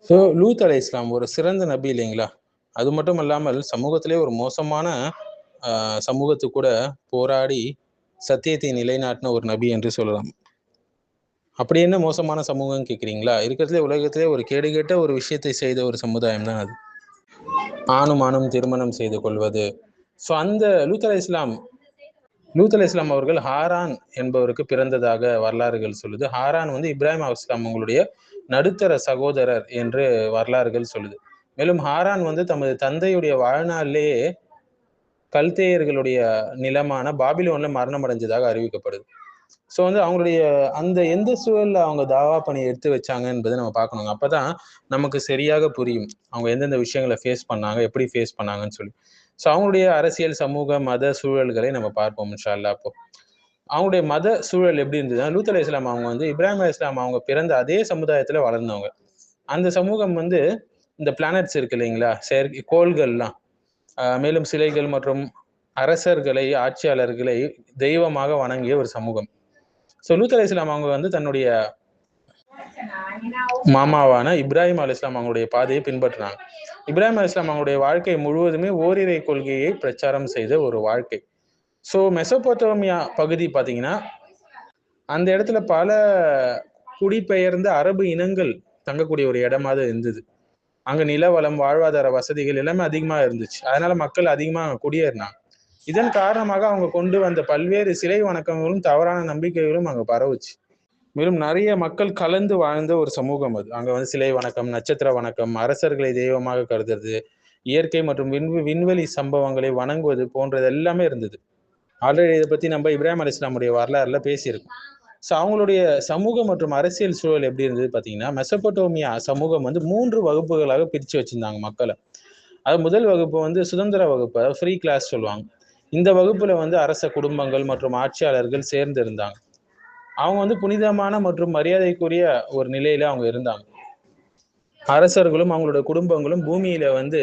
So லூத் அலை இஸ்லாம் ஒரு சிறந்த நபி இல்லைங்களா? அது மட்டும் இல்லாமல் சமூகத்திலே ஒரு மோசமான சமூகத்து கூட போராடி சத்தியத்தை நிலைநாட்டின ஒரு நபி என்று சொல்லலாம். அப்படி என்ன மோசமான சமூகம் கேட்குறீங்களா? இருக்கிறதுலே உலகத்திலே ஒரு கேடுகெட்ட ஒரு விஷயத்தை செய்த ஒரு சமுதாயம் தான் அது. ஆணும் ஆணும் திருமணம் செய்து கொள்வது. ஸோ அந்த லூத் அலை இஸ்லாம் அவர்கள் ஹாரான் என்பவருக்கு பிறந்ததாக வரலாறுகள் சொல்லுது. ஹாரான் வந்து இப்ராஹிம் அலை இஸ்லாம் அவங்களுடைய நடுத்தர சகோதரர் என்று வரலாறுகள் சொல்லுது. மேலும் ஹாரான் வந்து தமது தந்தையுடைய வாழ்நாளிலேயே கல்தேயர்களுடைய நிலமான பாபிலோன்ல மரணம் அடைஞ்சதாக அறிவிக்கப்படுது. ஸோ வந்து அவங்களுடைய அந்த எந்த சூழல்ல அவங்க தாவா பணியை எடுத்து வச்சாங்க என்பதை நம்ம பார்க்கணுங்க. அப்பதான் நமக்கு சரியாக புரியும். அவங்க எந்தெந்த விஷயங்களை ஃபேஸ் பண்ணாங்க, எப்படி ஃபேஸ் பண்ணாங்கன்னு சொல்லி. ஸோ அவங்களுடைய அரசியல், சமூக, மத சூழல்களை நம்ம பார்ப்போம் இன்ஷா அல்லாஹ் அப்போ. அவங்களுடைய மத சூழல் எப்படி இருந்ததுன்னா, லூத் அலை இஸ்லாம் அவங்க வந்து இப்ராஹிம் அலை இஸ்லாம் அவங்க பிறந்த அதே சமுதாயத்துல வளர்ந்தவங்க. அந்த சமூகம் வந்து இந்த பிளானட்ஸ் இருக்கு இல்லைங்களா? செயற்கை கோள்கள்லாம், மேலும் சிலைகள் மற்றும் அரசர்களை, ஆட்சியாளர்களை தெய்வமாக வணங்கிய ஒரு சமூகம். ஸோ லூத் அலை இஸ்லாம் அவங்க வந்து தன்னுடைய மாமாவான இப்ராஹிம் அலை இஸ்லாம் அவங்களுடைய பாதையை பின்பற்றினாங்க. இப்ராஹிம் அலை இஸ்லாம் அவங்களுடைய வாழ்க்கை முழுவதுமே ஓரிரை கொள்கையை பிரச்சாரம் செய்த ஒரு வாழ்க்கை. ஸோ மெசோபொத்தேமியா பகுதி பார்த்தீங்கன்னா, அந்த இடத்துல பல குடிபெயர்ந்த அரபு இனங்கள் தங்கக்கூடிய ஒரு இடமா அது இருந்தது. அங்க நிலவளம், வாழ்வாதார வசதிகள் எல்லாமே அதிகமா இருந்துச்சு. அதனால மக்கள் அதிகமா அங்க குடியேறினாங்க. இதன் காரணமாக அவங்க கொண்டு வந்த பல்வேறு சிலை வணக்கங்களும், தவறான நம்பிக்கைகளும் அங்க பரவுச்சு. மேலும் நிறைய மக்கள் கலந்து வாழ்ந்த ஒரு சமூகம் அது. அங்க வந்து சிலை வணக்கம், நட்சத்திர வணக்கம், அரசர்களை தெய்வமாக கருதுறது, இயற்கை மற்றும் விண்வெளி சம்பவங்களை வணங்குவது போன்றது எல்லாமே இருந்தது. ஆல்ரெடி இதை பத்தி நம்ம இப்ராஹிம் அலை இஸ்லாமுடைய வரலாறுல பேசியிருக்கோம். ஸோ அவங்களுடைய சமூக மற்றும் அரசியல் சூழல் எப்படி இருந்தது பார்த்தீங்கன்னா, மெசபடோமியா சமூகம் வந்து 3 வகுப்புகளாக பிரிச்சு வச்சிருந்தாங்க மக்கள. அது முதல் வகுப்பு வந்து சுதந்திர வகுப்பு, அதாவது ஃப்ரீ கிளாஸ் சொல்லுவாங்க. இந்த வகுப்புல வந்து அரச குடும்பங்கள் மற்றும் ஆட்சியாளர்கள் சேர்ந்து இருந்தாங்க. அவங்க வந்து புனிதமான மற்றும் மரியாதைக்குரிய ஒரு நிலையில அவங்க இருந்தாங்க. அரசர்களும் அவங்களுடைய குடும்பங்களும் பூமியில வந்து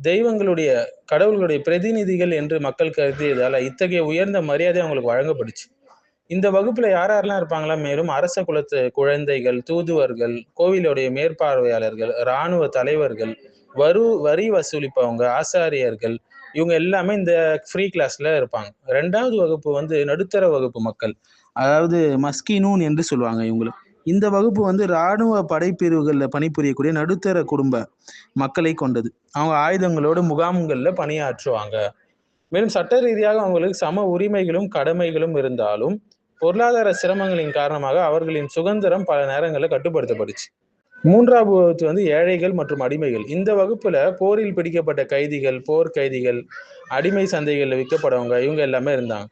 தெய்வங்களுடைய கடவுளுடைய பிரதிநிதிகள் என்று மக்கள் கருதியதால இத்தகைய உயர்ந்த மரியாதை அவங்களுக்கு வழங்கப்படுச்சு. இந்த வகுப்புல யார் யாரெல்லாம் இருப்பாங்களா? மேலும் அரச குலத்து குழந்தைகள், தூதுவர்கள், கோவிலுடைய மேற்பார்வையாளர்கள், இராணுவ தலைவர்கள், வரி வசூலிப்பவங்க, ஆசாரியர்கள், இவங்க எல்லாமே இந்த ஃப்ரீ கிளாஸ்ல இருப்பாங்க. 2வது வகுப்பு வந்து நடுத்தர வகுப்பு மக்கள், அதாவது மஸ்கினூன் என்று சொல்லுவாங்க இவங்களை. இந்த வகுப்பு வந்து இராணுவ படைப்பிரிவுகள்ல பணிபுரியக்கூடிய நடுத்தர குடும்ப மக்களை கொண்டது. அவங்க ஆயுதங்களோடு முகாம்கள்ல பணியாற்றுவாங்க. மேலும் சட்ட ரீதியாக அவங்களுக்கு சம உரிமைகளும் கடமைகளும் இருந்தாலும் பொருளாதார சிரமங்களின் காரணமாக அவர்களின் சுதந்திரம் பல நேரங்களில் கட்டுப்படுத்தப்பட்டுச்சு. 3வது வகுப்பு வந்து ஏழைகள் மற்றும் அடிமைகள். இந்த வகுப்புல போரில் பிடிக்கப்பட்ட கைதிகள், போர் கைதிகள், அடிமை சந்தைகளில் விற்கப்படவங்க, இவங்க எல்லாமே இருந்தாங்க.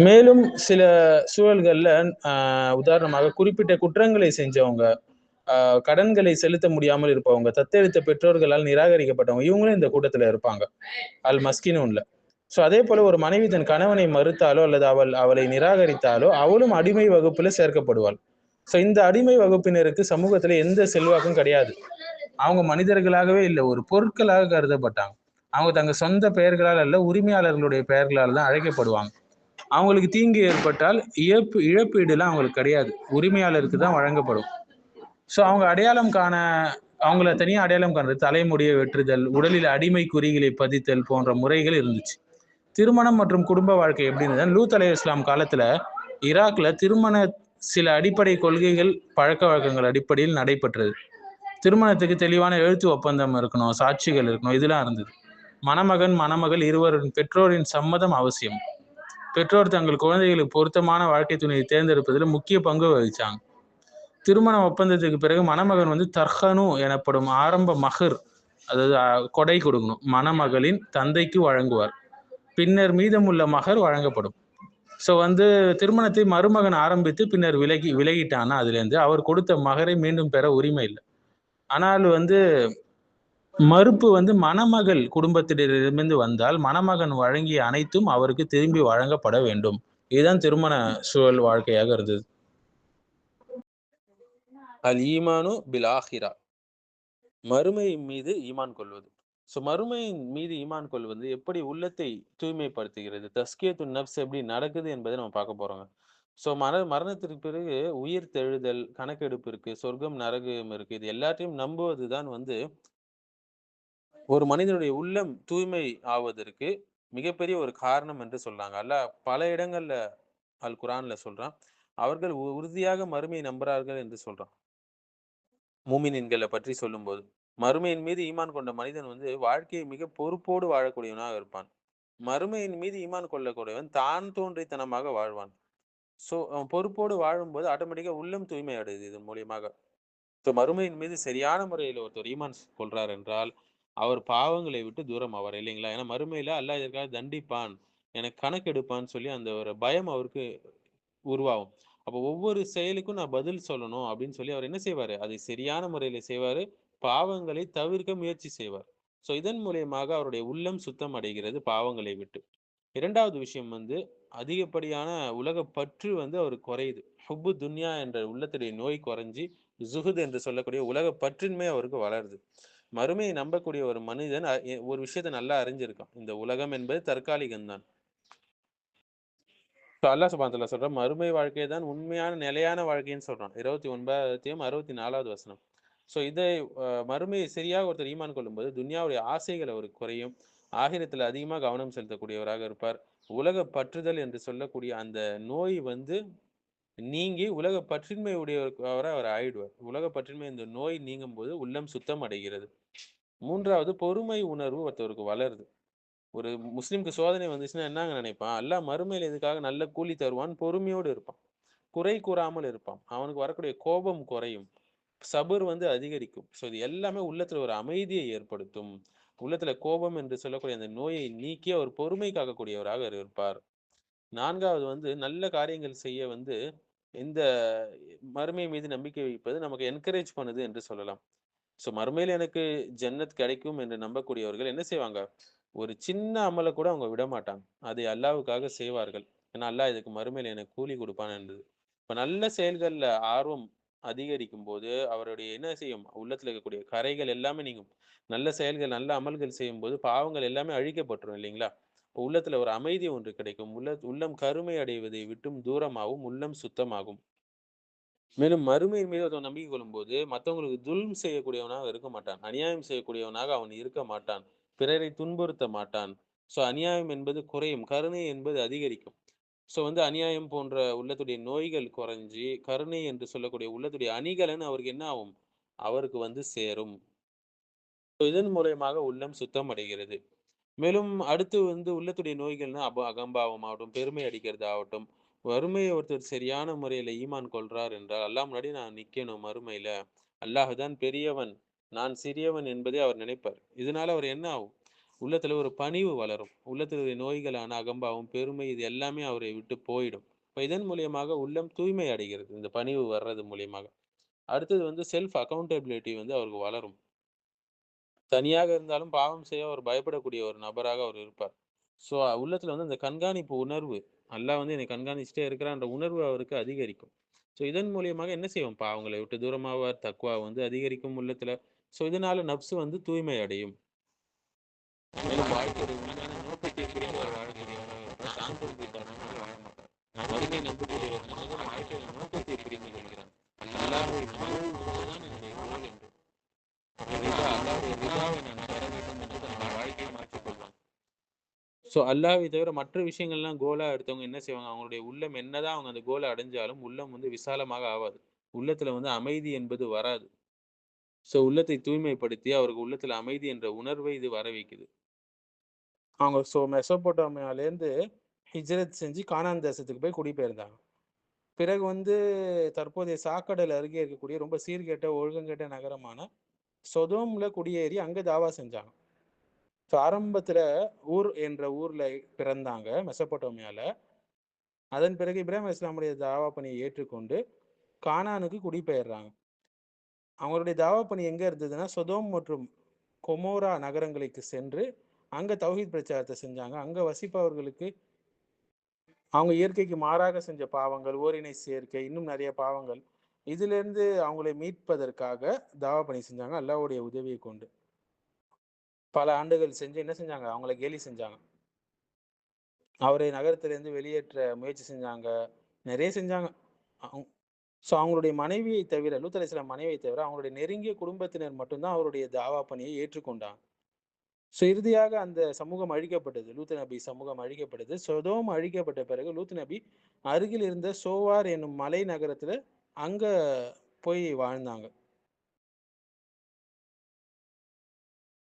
மேலும் சில சூழல்கள்ல உதாரணமாக குறிப்பிட்ட குற்றங்களை செஞ்சவங்க, கடன்களை செலுத்த முடியாமல் இருப்பவங்க, தத்தெடுத்த பெற்றோர்களால் நிராகரிக்கப்பட்டவங்க, இவங்களும் இந்த கூட்டத்துல இருப்பாங்க. அல் மஸ்கினூன்ல. ஸோ அதே போல ஒரு மனைவி தன் கணவனை மறுத்தாலோ அல்லது அவளை நிராகரித்தாலோ அவளும் அடிமை வகுப்புல சேர்க்கப்படுவாள். ஸோ இந்த அடிமை வகுப்பினருக்கு சமூகத்துல எந்த செல்வாக்கும் கிடையாது. அவங்க மனிதர்களாகவே இல்லை, ஒரு பொருட்களாக கருதப்பட்டாங்க. அவங்க தங்க சொந்த பெயர்களால் அல்ல, உரிமையாளர்களுடைய பெயர்களால் தான் அழைக்கப்படுவாங்க. அவங்களுக்கு தீங்கு ஏற்பட்டால் இழப்பீடுலாம் அவங்களுக்கு கிடையாது, உரிமையாளருக்கு தான் வழங்கப்படும். ஸோ அவங்க அடையாளம் காண அவங்கள தனியா அடையாளம் காண்றது, தலைமுடியை வெட்டுதல், உடலில் அடிமை குறிகளை பதித்தல் போன்ற முறைகள் இருந்துச்சு. திருமணம் மற்றும் குடும்ப வாழ்க்கை எப்படி இருந்தது? லூத் அலை இஸ்லாம் காலத்துல ஈராக்ல திருமண சில அடிப்படை கொள்கைகள், பழக்க வழக்கங்கள் அடிப்படையில் நடைபெற்றது. திருமணத்துக்கு தெளிவான எழுத்து ஒப்பந்தம் இருக்கணும், சாட்சிகள் இருக்கணும், இதெல்லாம் இருந்தது. மணமகன், மணமகள் இருவரின் பெற்றோரின் சம்மதம் அவசியம். பெற்றோர் தங்கள் குழந்தைகளுக்கு பொருத்தமான வாழ்க்கை துணையை தேர்ந்தெடுப்பதில் முக்கிய பங்கு வகிச்சாங்க. திருமண ஒப்பந்தத்துக்கு பிறகு மணமகன் வந்து தர்ஹனு எனப்படும் ஆரம்ப மகர், அதாவது கொடை கொடுக்கணும், மணமகளின் தந்தைக்கு வழங்குவார். பின்னர் மீதமுள்ள மகர் வழங்கப்படும். ஸோ வந்து திருமணத்தை மருமகன் ஆரம்பித்து பின்னர் விலகிட்டான்னா அதுலேருந்து அவர் கொடுத்த மகரை மீண்டும் பெற உரிமை இல்லை. ஆனால் வந்து மறுப்பு வந்து மணமகள் குடும்பத்திடமிருந்து வந்தால் மணமகன் வழங்கிய அனைத்தும் அவருக்கு திரும்பி வழங்கப்பட வேண்டும். இதுதான் திருமண சூழல் வாழ்க்கையாக இருந்தது. அல் ஈமானு பில் ஆஹிரா, மறுமை மீது ஈமான் கொள்வது. ஸோ மறுமையின் மீது ஈமான் கொள்வது எப்படி உள்ளத்தை தூய்மைப்படுத்துகிறது, தஸ்கியத்து நப்ஸ் எப்படி நடக்குது என்பதை நம்ம பார்க்க போறோங்க. ஸோ மரணத்திற்கு பிறகு உயிர் தெழுதல், கணக்கெடுப்பு இருக்கு, சொர்க்கம், நரகம் இருக்கு. இது எல்லாத்தையும் நம்புவது தான் வந்து ஒரு மனிதனுடைய உள்ளம் தூய்மை ஆவதற்கு மிகப்பெரிய ஒரு காரணம் என்று சொல்றாங்க. அல்லாஹ் பல இடங்கள்ல அல் குர்ஆன்ல சொல்றான். அவர்கள் உறுதியாக மறுமையை நம்புறார்கள் என்று சொல்றான். மூமினீன்கள பற்றி சொல்லும்போது. மறுமையின் மீது ஈமான் கொண்ட மனிதன் வந்து வாழ்க்கையை மிக பொறுப்போடு வாழக்கூடியவனாக இருப்பான். மறுமையின் மீது ஈமான் கொள்ளக்கூடியவன் தான் தோன்றித்தனமாக வாழ்வான். ஸோ அவன் பொறுப்போடு வாழும்போது ஆட்டோமேட்டிக்கா உள்ளம் தூய்மை அடையுது இதன் மூலியமாக. ஸோ மறுமையின் மீது சரியான முறையில ஒருத்தர் ஈமான் கொள்றார் என்றால், அவர் பாவங்களை விட்டு தூரம் ஆவார் இல்லைங்களா? ஏன்னா மறுமையில அல்லாஹ் இதற்காக தண்டிப்பான், எனக்கு கணக்கெடுப்பான்னு சொல்லி அந்த ஒரு பயம் அவருக்கு உருவாகும். அப்போ ஒவ்வொரு செயலுக்கும் நான் பதில் சொல்லணும் அப்படின்னு சொல்லி அவர் என்ன செய்வாரு? அதை சரியான முறையில செய்வாரு. பாவங்களை தவிர்க்க முயற்சி செய்வார். ஸோ இதன் மூலியமாக அவருடைய உள்ளம் சுத்தம் அடைகிறது பாவங்களை விட்டு. 2வது விஷயம் வந்து அதிகப்படியான உலக பற்று வந்து அவருக்கு குறையுது. ஹுப்பு துன்யா என்ற உள்ளத்துடைய நோய் குறைஞ்சு, ஜுஹுத் என்று சொல்லக்கூடிய உலக பற்றின்மை அவருக்கு வளருது. மறுமையை நம்பக்கூடிய ஒரு மனிதன் ஒரு விஷயத்த நல்லா அறிஞ்சிருக்கான். இந்த உலகம் என்பது தற்காலிகம் தான். அல்லாஹ் சுப்ஹானஹு வ தஆலா சொல்றான், மறுமை வாழ்க்கை தான் உண்மையான நிலையான வாழ்க்கைன்னு சொல்றான். 29வது அத்தியாயம் 64வது வசனம். ஸோ இதை மறுமையை சரியாக ஒருத்தர் ஈமான் கொள்ளும்போது, துன்யாவுடைய ஆசைகள் அவருக்கு குறையும். ஆகிரத்தில அதிகமா கவனம் செலுத்தக்கூடியவராக இருப்பார். உலக பற்றுதல் என்று சொல்லக்கூடிய அந்த நோய் வந்து நீங்கி உலக பற்றின்மை உடையவரா அவர் ஆயிடுவார். உலக பற்றின்மை இந்த நோய் நீங்கும்போது உள்ளம் சுத்தம் அடைகிறது. 3வது பொறுமை உணர்வு ஒருத்தருக்கு வளருது. ஒரு முஸ்லிம்க்கு சோதனை வந்துச்சுன்னா என்னங்க நினைப்பான்? அல்லாஹ் மறுமையில இதுக்காக நல்ல கூலி தருவான். பொறுமையோடு இருப்பான். குறை கூறாமல் இருப்பான். அவனுக்கு வரக்கூடிய கோபம் குறையும். சபுர் வந்து அதிகரிக்கும். ஸோ இது எல்லாமே உள்ளத்துல ஒரு அமைதியை ஏற்படுத்தும். உள்ளத்துல கோபம் என்று சொல்லக்கூடிய அந்த நோயை நீக்கி அவர் பொறுமை காக்கக்கூடியவராக இருப்பார். 4வது வந்து நல்ல காரியங்கள் செய்ய வந்து இந்த மறுமை மீது நம்பிக்கை வைப்பது நமக்கு என்கரேஜ் பண்ணுது என்று சொல்லலாம். ஸோ மறுமையில எனக்கு ஜன்னத் கிடைக்கும் என்று நம்பக்கூடியவர்கள் என்ன செய்வாங்க? ஒரு சின்ன அமல கூட அவங்க விடமாட்டாங்க. அதை அல்லாஹ்வுக்காக செய்வார்கள். ஏன்னா அல்லாஹ் இதுக்கு மறுமையில எனக்கு கூலி குடுப்பான் என்பது. இப்ப நல்ல செயல்கள்ல ஆர்வம் அதிகரிக்கும்போது, அவருடைய என்ன செய்யும்? உள்ளத்துல இருக்கக்கூடிய கரைகள் எல்லாமே நீங்கும். நல்ல செயல்கள், நல்ல அமல்கள் செய்யும்போது பாவங்கள் எல்லாமே அழிக்கப்பட்டுரும் இல்லைங்களா? இப்ப உள்ளத்துல ஒரு அமைதி ஒன்று கிடைக்கும். உள்ளம் கருமை அடைவதை விட்டும் தூரமாகும். உள்ளம் சுத்தமாகும். மேலும் மறுமையின் மீது ஒருத்தன் நம்பிக்கை கொள்ளும்போது, மத்தவங்களுக்கு துல்ம் செய்யக்கூடியவனாக இருக்க மாட்டான். அநியாயம் செய்யக்கூடியவனாக அவன் இருக்க மாட்டான். பிறரை துன்புறுத்த மாட்டான். ஸோ அநியாயம் என்பது குறையும். கருணை என்பது அதிகரிக்கும். ஸோ வந்து அநியாயம் போன்ற உள்ளத்துடைய நோய்கள் குறைஞ்சு, கருணை என்று சொல்லக்கூடிய உள்ளத்துடைய அணிகலன் அவருக்கு என்ன ஆகும்? அவருக்கு வந்து சேரும். இதன் மூலியமாக உள்ளம் சுத்தம் அடைகிறது. மேலும் அடுத்து வந்து உள்ளத்துடைய நோய்கள்னா அகம்பாவம் ஆகட்டும், பெருமை அடிக்கிறது ஆகட்டும், வறுமையை ஒருத்தர் சரியான முறையில ஈமான் கொள்றார் என்றால், அல்லாஹ் முன்னாடி நான் நிக்கணும் மறுமையில. அல்லாஹ் தான் பெரியவன், நான் சிறியவன் என்பதை அவர் நினைப்பார். இதனால அவர் என்ன ஆகும்? உள்ளத்துல ஒரு பணிவு வளரும். உள்ளத்துல நோய்களான அகம்பாவம், பெருமை இது எல்லாமே அவரை விட்டு போயிடும். இப்ப இதன் மூலியமாக உள்ளம் தூய்மை அடைகிறது. இந்த பணிவு வர்றது மூலியமாக. அடுத்தது வந்து செல்ஃப் அக்கவுண்டபிலிட்டி வந்து அவருக்கு வளரும். தனியாக இருந்தாலும் பாவம் செய்ய அவர் பயப்படக்கூடிய ஒரு நபராக அவர் இருப்பார். ஸோ உள்ளத்துல வந்து அந்த கண்காணிப்பு உணர்வு, அல்லாஹ் வந்து என்னை கண்காணிச்சுட்டே இருக்கிறான்ற உணர்வு அவருக்கு அதிகரிக்கும். ஸோ இதன் மூலியமாக என்ன செய்வோம்? பாவங்களை விட்டு தூரமாவார், தக்வா வந்து அதிகரிக்கும் உள்ளத்துல. ஸோ இதனால நப்சு வந்து தூய்மை அடையும். மேலும் வாழ்க்கையோட உண்மையான நோக்கத்தை புரிந்தவர் வாழக்கூடியவராக இருப்பார். சாந்தம் தீட்டானவராக வாழ மாட்டார். மறுமை நம்பக்கூடிய ஒரு மனிதன் வாழ்க்கையோட நோக்கத்தை புரிந்து கொள்கிறான். அல்லாஹ்வை புகழ்வதுதான் என்னுடைய கோல் என்று. அல்லாஹ்வுடைய ரிதாவை நான் பெற வேண்டும் என்று தன்னுடைய வாழ்க்கையை மாற்றிக் கொள்வான். ஸோ அல்லாஹ்வை தவிர மற்ற விஷயங்கள்லாம் கோலா எடுத்தவங்க என்ன செய்வாங்க? அவங்களுடைய உள்ளம் என்னதான் அவங்க அந்த கோல அடைஞ்சாலும், உள்ளம் வந்து விசாலமாக ஆவாது. உள்ளத்துல வந்து அமைதி என்பது வராது. ஸோ உள்ளத்தை தூய்மைப்படுத்தி அவருக்கு உள்ளத்துல அமைதி என்ற உணர்வை இது வர வைக்குது. அவங்க மெசொப்பொட்டாமியாலேருந்து ஹிஜ்ரத் செஞ்சு கானான் தேசத்துக்கு போய் குடிபெயர்ந்தாங்க. பிறகு வந்து தற்போதைய சாக்கடல் அருகே இருக்கக்கூடிய ரொம்ப சீர்கெட்ட, ஒழுக்கங்கெட்ட நகரமான சொதோம்ல குடியேறி அங்க தாவா செஞ்சாங்க. ஸோ ஆரம்பத்துல ஊர் என்ற ஊர்ல பிறந்தாங்க மெசொப்பொட்டேமியால. அதன் பிறகு இப்ராஹிம் அலைஹிஸ்ஸலாமுடைய தாவா பணியை ஏற்றுக்கொண்டு கானானுக்கு குடிபெயர்றாங்க. அவங்களுடைய தாவா பணி எங்க இருந்ததுன்னா, சொதோம் மற்றும் கொமோரா நகரங்களுக்கு சென்று அங்க தௌஹீத் பிரச்சாரத்தை செஞ்சாங்க. அங்க வசிப்பவர்களுக்கு அவங்க இயற்கைக்கு மாறாக செஞ்ச பாவங்கள், ஓரினை சேர்க்கை, இன்னும் நிறைய பாவங்கள், இதிலிருந்து அவங்களை மீட்பதற்காக தாவா பணி செஞ்சாங்க அல்லாஹ்வுடைய உதவியை கொண்டு. பல ஆண்டுகள் செஞ்சு என்ன செஞ்சாங்க? அவங்கள கேலி செஞ்சாங்க. அவரை நகரத்திலிருந்து வெளியேற்ற முயற்சி செஞ்சாங்க. நிறைய செஞ்சாங்க. ஸோ அவங்களுடைய மனைவியை தவிர, லூத் அலைஹிஸ்ஸலாம் மனைவியை தவிர அவங்களுடைய நெருங்கிய குடும்பத்தினர் மட்டும்தான் அவருடைய தாவா பணியை ஏற்றுக்கொண்டாங்க. ஸோ இறுதியாக அந்த சமூகம் அழிக்கப்பட்டது. லூத் நபி சமூகம் அழிக்கப்பட்டது. சொதோம் அழிக்கப்பட்ட பிறகு லூத் நபி அருகில் இருந்த சோவார் என்னும் மலை நகரத்துல அங்க போய் வாழ்ந்தாங்க.